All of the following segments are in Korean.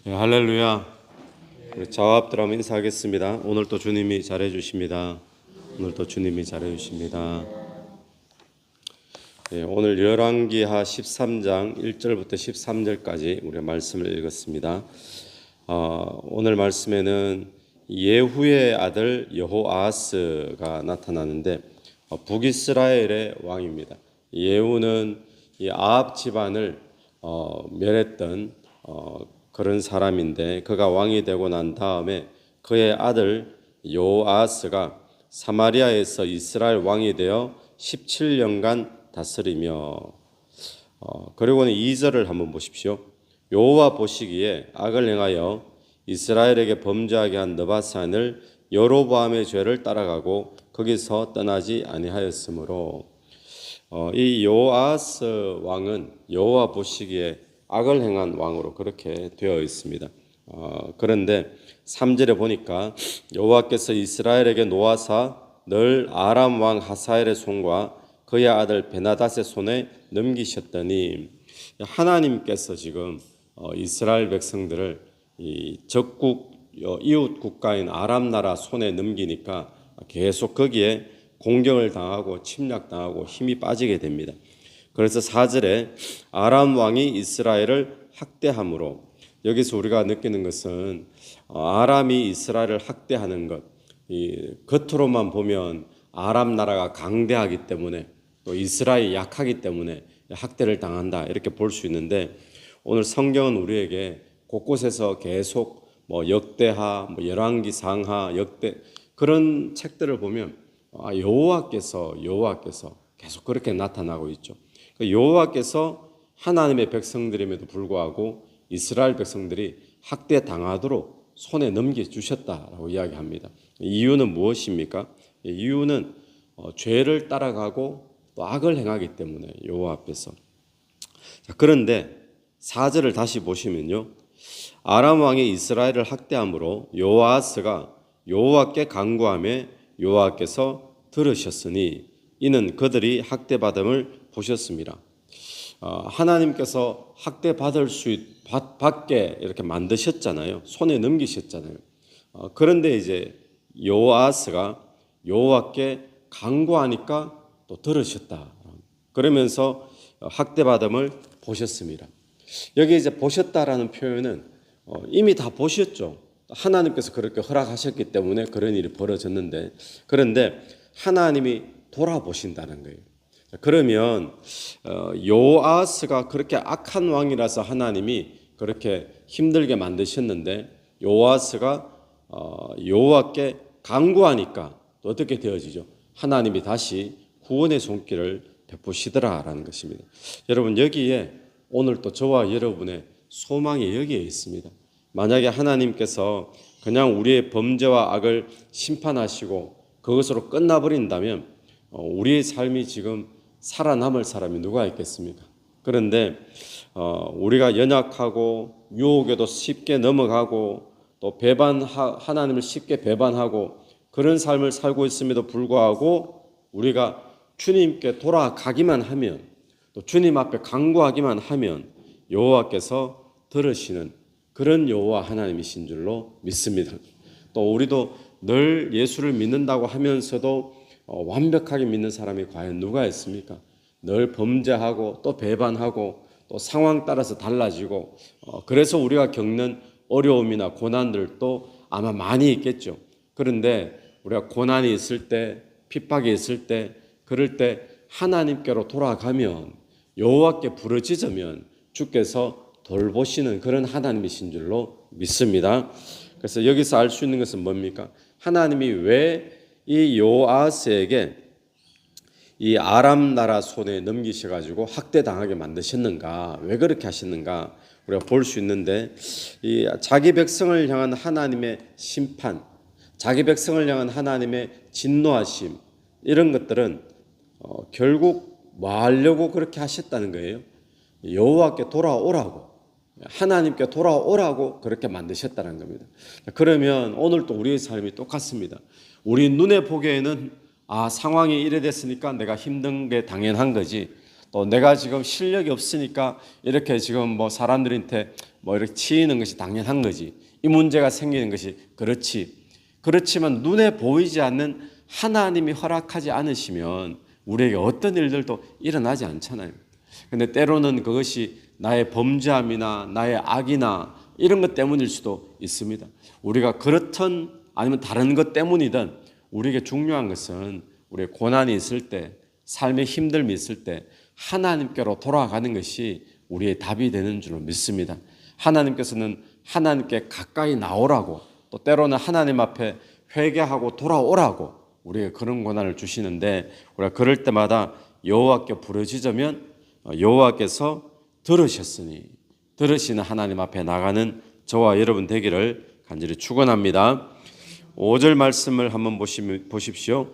네, 할렐루야. 우리 자화합들 한번 인사하겠습니다. 오늘 또 주님이 잘해 주십니다. 오늘 또 주님이 잘해 주십니다. 네, 오늘 열왕기하 13장 1절부터 13절까지 우리가 말씀을 읽었습니다. 오늘 말씀에는 예후의 아들 여호아하스가 나타나는데 북이스라엘의 왕입니다. 예후는 이 아합 집안을 멸했던 그런 사람인데, 그가 왕이 되고 난 다음에 그의 아들 여호아하스가 사마리아에서 이스라엘 왕이 되어 17년간 다스리며, 그리고는 2절을 한번 보십시오. 여호와 보시기에 악을 행하여 이스라엘에게 범죄하게 한 느바산을 여로보암의 죄를 따라가고 거기서 떠나지 아니하였으므로, 이 여호아하스 왕은 여호와 보시기에 악을 행한 왕으로 그렇게 되어 있습니다. 그런데 3절에 보니까 여호와께서 이스라엘에게 노하사 늘 아람 왕 하사엘의 손과 그의 아들 베나닷의 손에 넘기셨더니, 하나님께서 지금 이스라엘 백성들을 이 적국 이웃 국가인 아람 나라 손에 넘기니까 계속 거기에 공격을 당하고 침략당하고 힘이 빠지게 됩니다. 그래서 4절에 아람 왕이 이스라엘을 학대함으로, 여기서 우리가 느끼는 것은 아람이 이스라엘을 학대하는 것, 이 겉으로만 보면 아람 나라가 강대하기 때문에 또 이스라엘이 약하기 때문에 학대를 당한다 이렇게 볼 수 있는데, 오늘 성경은 우리에게 곳곳에서 계속 역대하, 열왕기 상하, 역대 그런 책들을 보면 여호와께서 계속 그렇게 나타나고 있죠. 여호와께서 하나님의 백성들임에도 불구하고 이스라엘 백성들이 학대 당하도록 손에 넘겨주셨다라고 이야기합니다. 이유는 무엇입니까? 이유는 죄를 따라가고 또 악을 행하기 때문에 여호와 앞에서. 그런데 4절을 다시 보시면요, 아람 왕이 이스라엘을 학대함으로 여호아하스가 여호와께 간구하며 여호와께서 들으셨으니 이는 그들이 학대받음을 보셨습니다. 하나님께서 학대받을 수 받게 이렇게 만드셨잖아요. 손에 넘기셨잖아요. 그런데 이제 여호아하스가 여호와께 간구하니까 또 들으셨다. 그러면서 학대받음을 보셨습니다. 여기 이제 보셨다라는 표현은 이미 다 보셨죠. 하나님께서 그렇게 허락하셨기 때문에 그런 일이 벌어졌는데, 그런데 하나님이 돌아보신다는 거예요. 그러면 여호아하스가 그렇게 악한 왕이라서 하나님이 그렇게 힘들게 만드셨는데, 여호아하스가 여호와께 간구하니까 또 어떻게 되어지죠? 하나님이 다시 구원의 손길을 베푸시더라라는 것입니다. 여러분, 여기에 오늘 또 저와 여러분의 소망이 여기에 있습니다. 만약에 하나님께서 그냥 우리의 범죄와 악을 심판하시고 그것으로 끝나버린다면 우리의 삶이 지금 살아남을 사람이 누가 있겠습니까? 그런데 우리가 연약하고 유혹에도 쉽게 넘어가고 또 하나님을 쉽게 배반하고 그런 삶을 살고 있음에도 불구하고 우리가 주님께 돌아가기만 하면, 또 주님 앞에 간구하기만 하면 여호와께서 들으시는 그런 여호와 하나님이신 줄로 믿습니다. 또 우리도 늘 예수를 믿는다고 하면서도 완벽하게 믿는 사람이 과연 누가 있습니까? 늘 범죄하고 또 배반하고 또 상황 따라서 달라지고, 그래서 우리가 겪는 어려움이나 고난들도 아마 많이 있겠죠. 그런데 우리가 고난이 있을 때, 핍박이 있을 때, 그럴 때 하나님께로 돌아가면, 여호와께 부르짖으면 주께서 돌보시는 그런 하나님이신 줄로 믿습니다. 그래서 여기서 알 수 있는 것은 뭡니까? 하나님이 왜 이 여호아하스에게 이 아람 나라 손에 넘기셔가지고 학대당하게 만드셨는가, 왜 그렇게 하셨는가 우리가 볼 수 있는데, 이 자기 백성을 향한 하나님의 심판, 자기 백성을 향한 하나님의 진노하심, 이런 것들은 결국 뭐 하려고 그렇게 하셨다는 거예요? 여호와께 돌아오라고, 하나님께 돌아오라고 그렇게 만드셨다는 겁니다. 그러면 오늘도 우리의 삶이 똑같습니다. 우리 눈에 보기에는 상황이 이래 됐으니까 내가 힘든 게 당연한 거지, 또 내가 지금 실력이 없으니까 이렇게 지금 뭐 사람들한테 뭐 이렇게 치이는 것이 당연한 거지. 이 문제가 생기는 것이 그렇지. 그렇지만 눈에 보이지 않는 하나님이 허락하지 않으시면 우리에게 어떤 일들도 일어나지 않잖아요. 근데 때로는 그것이 나의 범죄함이나 나의 악이나 이런 것 때문일 수도 있습니다. 우리가 그렇든 아니면 다른 것 때문이든 우리에게 중요한 것은 우리의 고난이 있을 때, 삶의 힘듦이 있을 때 하나님께로 돌아가는 것이 우리의 답이 되는 줄로 믿습니다. 하나님께서는 하나님께 가까이 나오라고, 또 때로는 하나님 앞에 회개하고 돌아오라고 우리에게 그런 권한을 주시는데, 우리가 그럴 때마다 여호와께 부르짖으면 여호와께서 들으셨으니, 들으시는 하나님 앞에 나가는 저와 여러분 되기를 간절히 축원합니다. 5절 말씀을 한번 보십시오.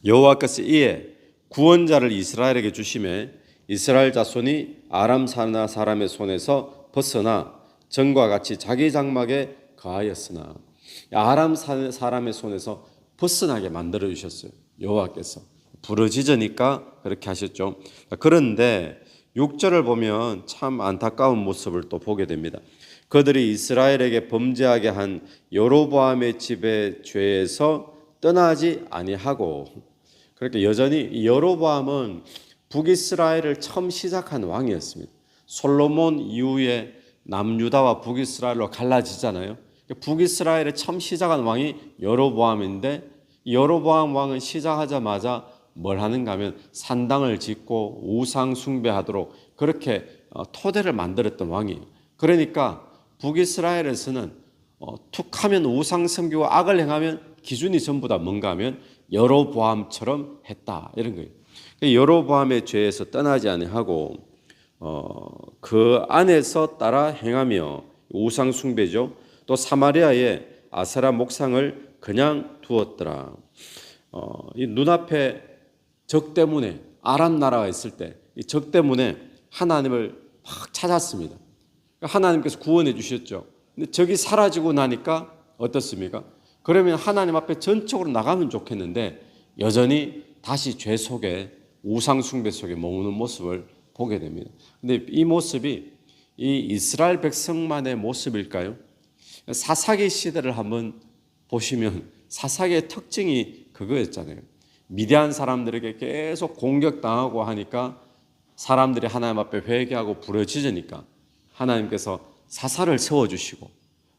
여호와께서 이에 구원자를 이스라엘에게 주심에 이스라엘 자손이 아람 사람의 손에서 벗어나 전과 같이 자기 장막에 거하였으나, 아람 사람의 손에서 벗어나게 만들어 주셨어요. 여호와께서 부르짖으니까 그렇게 하셨죠. 그런데 6절을 보면 참 안타까운 모습을 또 보게 됩니다. 그들이 이스라엘에게 범죄하게 한 여로보암의 집의 죄에서 떠나지 아니하고, 그러니까 여전히 이 여로보암은 북이스라엘을 처음 시작한 왕이었습니다. 솔로몬 이후에 남유다와 북이스라엘로 갈라지잖아요. 북이스라엘을 처음 시작한 왕이 여로보암인데, 여로보암 왕은 시작하자마자 뭘 하는가 하면 산당을 짓고 우상 숭배하도록 그렇게 토대를 만들었던 왕이에요. 그러니까 북이스라엘에서는 툭하면 우상 섬기고 악을 행하면 기준이 전부 다 뭔가 하면 여로보암처럼 했다, 이런 거예요. 여로보암의 죄에서 떠나지 아니하고 그 안에서 따라 행하며, 우상 숭배죠. 또 사마리아에 아세라 목상을 그냥 두었더라. 이 눈앞에 적 때문에, 아람 나라가 있을 때 이 적 때문에 하나님을 막 찾았습니다. 하나님께서 구원해 주셨죠. 근데 적이 사라지고 나니까 어떻습니까? 그러면 하나님 앞에 전적으로 나가면 좋겠는데 여전히 다시 죄 속에, 우상 숭배 속에 머무는 모습을 보게 됩니다. 근데 이 모습이 이 이스라엘 백성만의 모습일까요? 사사기 시대를 한번 보시면 사사기의 특징이 그거였잖아요. 미디안 사람들에게 계속 공격당하고 하니까 사람들이 하나님 앞에 회개하고 부르짖으니까 하나님께서 사사를 세워주시고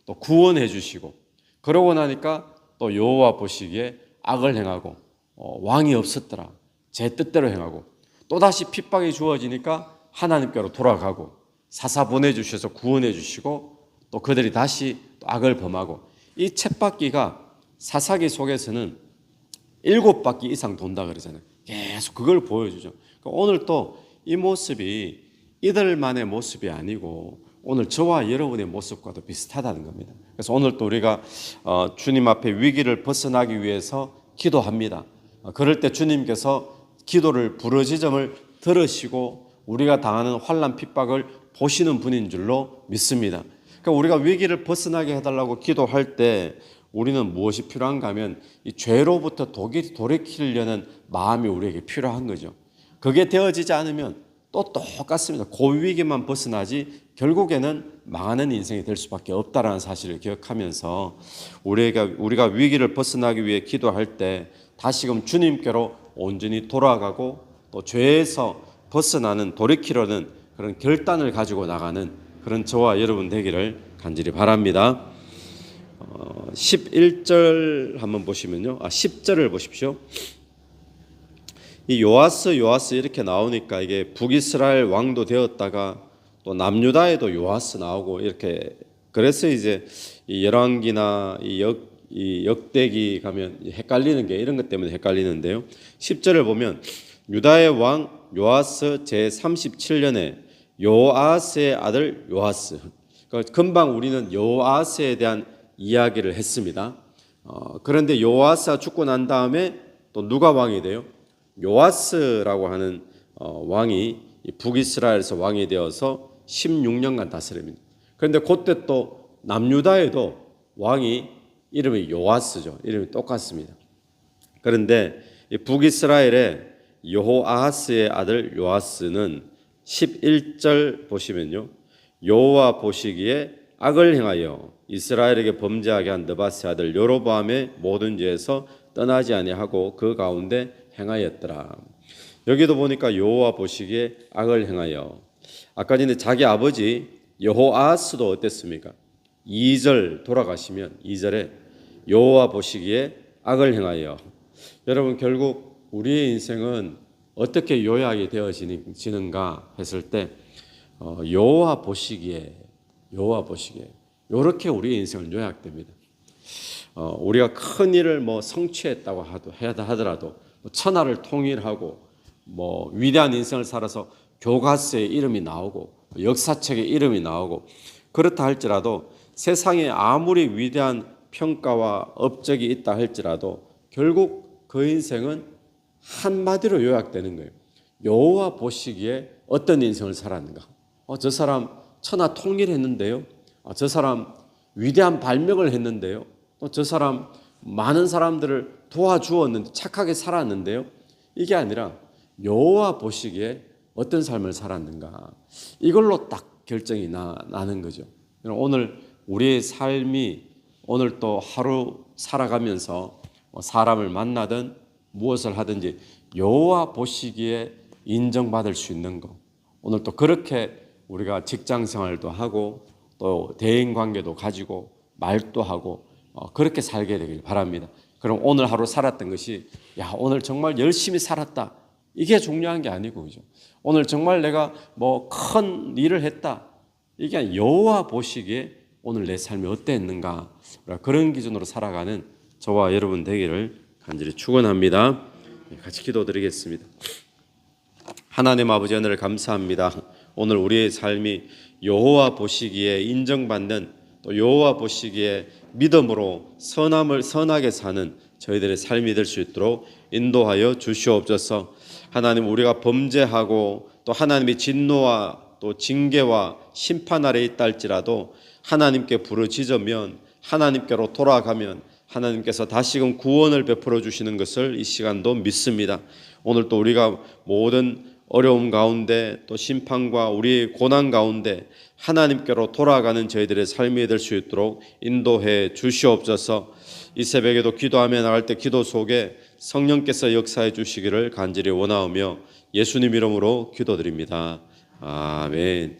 또 구원해 주시고, 그러고 나니까 또 여호와 보시기에 악을 행하고 왕이 없었더라, 제 뜻대로 행하고, 또다시 핍박이 주어지니까 하나님께로 돌아가고 사사 보내주셔서 구원해 주시고, 또 그들이 다시 또 악을 범하고, 이 쳇바퀴가 사사기 속에서는 7바퀴 이상 돈다 그러잖아요. 계속 그걸 보여주죠. 그러니까 오늘 또 이 모습이 이들만의 모습이 아니고 오늘 저와 여러분의 모습과도 비슷하다는 겁니다. 그래서 오늘 또 우리가 주님 앞에 위기를 벗어나기 위해서 기도합니다. 그럴 때 주님께서 기도를, 부르짖음을 들으시고 우리가 당하는 환난 핍박을 보시는 분인 줄로 믿습니다. 그러니까 우리가 위기를 벗어나게 해달라고 기도할 때 우리는 무엇이 필요한가 하면 이 죄로부터 돌이키려는 마음이 우리에게 필요한 거죠. 그게 되어지지 않으면 또 똑같습니다. 그 위기만 벗어나지 결국에는 망하는 인생이 될 수밖에 없다라는 사실을 기억하면서 우리가 위기를 벗어나기 위해 기도할 때 다시금 주님께로 온전히 돌아가고 또 죄에서 벗어나는, 돌이키려는 그런 결단을 가지고 나가는 그런 저와 여러분 되기를 간절히 바랍니다. 11절 한번 보시면요. 10절을 보십시오. 이 요아스 이렇게 나오니까 이게 북이스라엘 왕도 되었다가 또 남유다에도 요아스 나오고 이렇게, 그래서 이제 이 열왕기나 이 역대기 가면 헷갈리는 게 이런 것 때문에 헷갈리는데요. 10절을 보면 유다의 왕 요아스 제37년에 요아스의 아들 요아스. 그러니까 금방 우리는 요아스에 대한 이야기를 했습니다. 그런데 요아스가 죽고 난 다음에 또 누가 왕이 돼요? 요아스라고 하는 왕이 북이스라엘에서 왕이 되어서 16년간 다스립니다. 그런데 그때 또 남유다에도 왕이 이름이 요아스죠. 이름이 똑같습니다. 그런데 북이스라엘에 여호아하스의 아들 요아스는 11절 보시면요. 여호와 보시기에 악을 행하여 이스라엘에게 범죄하게 한 느바스의 아들 여로보암의 모든 죄에서 떠나지 아니하고 그 가운데 행하였더라. 여기도 보니까 여호와 보시기에 악을 행하여, 아까 전에 자기 아버지 여호아하스도 어땠습니까? 2절 돌아가시면 2절에 여호와 보시기에 악을 행하여. 여러분, 결국 우리의 인생은 어떻게 요약이 되어지는가 했을 때 여호와 보시기에 이렇게 우리의 인생은 요약됩니다. 우리가 큰 일을 성취했다고 하더라도 천하를 통일하고 위대한 인생을 살아서 교과서에 이름이 나오고 역사책에 이름이 나오고 그렇다 할지라도 세상에 아무리 위대한 평가와 업적이 있다 할지라도 결국 그 인생은 한마디로 요약되는 거예요. 여호와 보시기에 어떤 인생을 살았는가? 저 사람 천하 통일했는데요. 저 사람 위대한 발명을 했는데요. 또 저 사람 많은 사람들을 도와주었는데 착하게 살았는데요. 이게 아니라 여호와 보시기에 어떤 삶을 살았는가, 이걸로 딱 결정이 나는 거죠. 오늘 우리의 삶이 오늘 또 하루 살아가면서 사람을 만나든 무엇을 하든지 여호와 보시기에 인정받을 수 있는 거, 오늘 또 그렇게 우리가 직장 생활도 하고 또 대인 관계도 가지고 말도 하고 그렇게 살게 되길 바랍니다. 그럼 오늘 하루 살았던 것이 오늘 정말 열심히 살았다, 이게 중요한 게 아니고, 그죠? 오늘 정말 내가 큰 일을 했다, 이게 아니라 여호와 보시기에 오늘 내 삶이 어땠는가, 그런 기준으로 살아가는 저와 여러분 되기를 간절히 축원합니다. 같이 기도드리겠습니다. 하나님 아버지, 하늘을 감사합니다. 오늘 우리의 삶이 여호와 보시기에 인정받는, 또 여호와 보시기에 믿음으로 선하게 사는 저희들의 삶이 될 수 있도록 인도하여 주시옵소서. 하나님, 우리가 범죄하고 또 하나님의 진노와 또 징계와 심판 아래 있다 할지라도 하나님께 부르짖으면, 하나님께로 돌아가면 하나님께서 다시금 구원을 베풀어 주시는 것을 이 시간도 믿습니다. 오늘 또 우리가 모든 어려움 가운데 또 심판과 우리의 고난 가운데 하나님께로 돌아가는 저희들의 삶이 될 수 있도록 인도해 주시옵소서. 이 새벽에도 기도하며 나갈 때 기도 속에 성령께서 역사해 주시기를 간절히 원하오며 예수님 이름으로 기도드립니다. 아멘.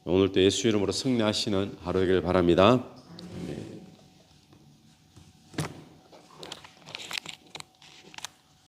오늘도 예수 이름으로 승리하시는 하루 되길 바랍니다.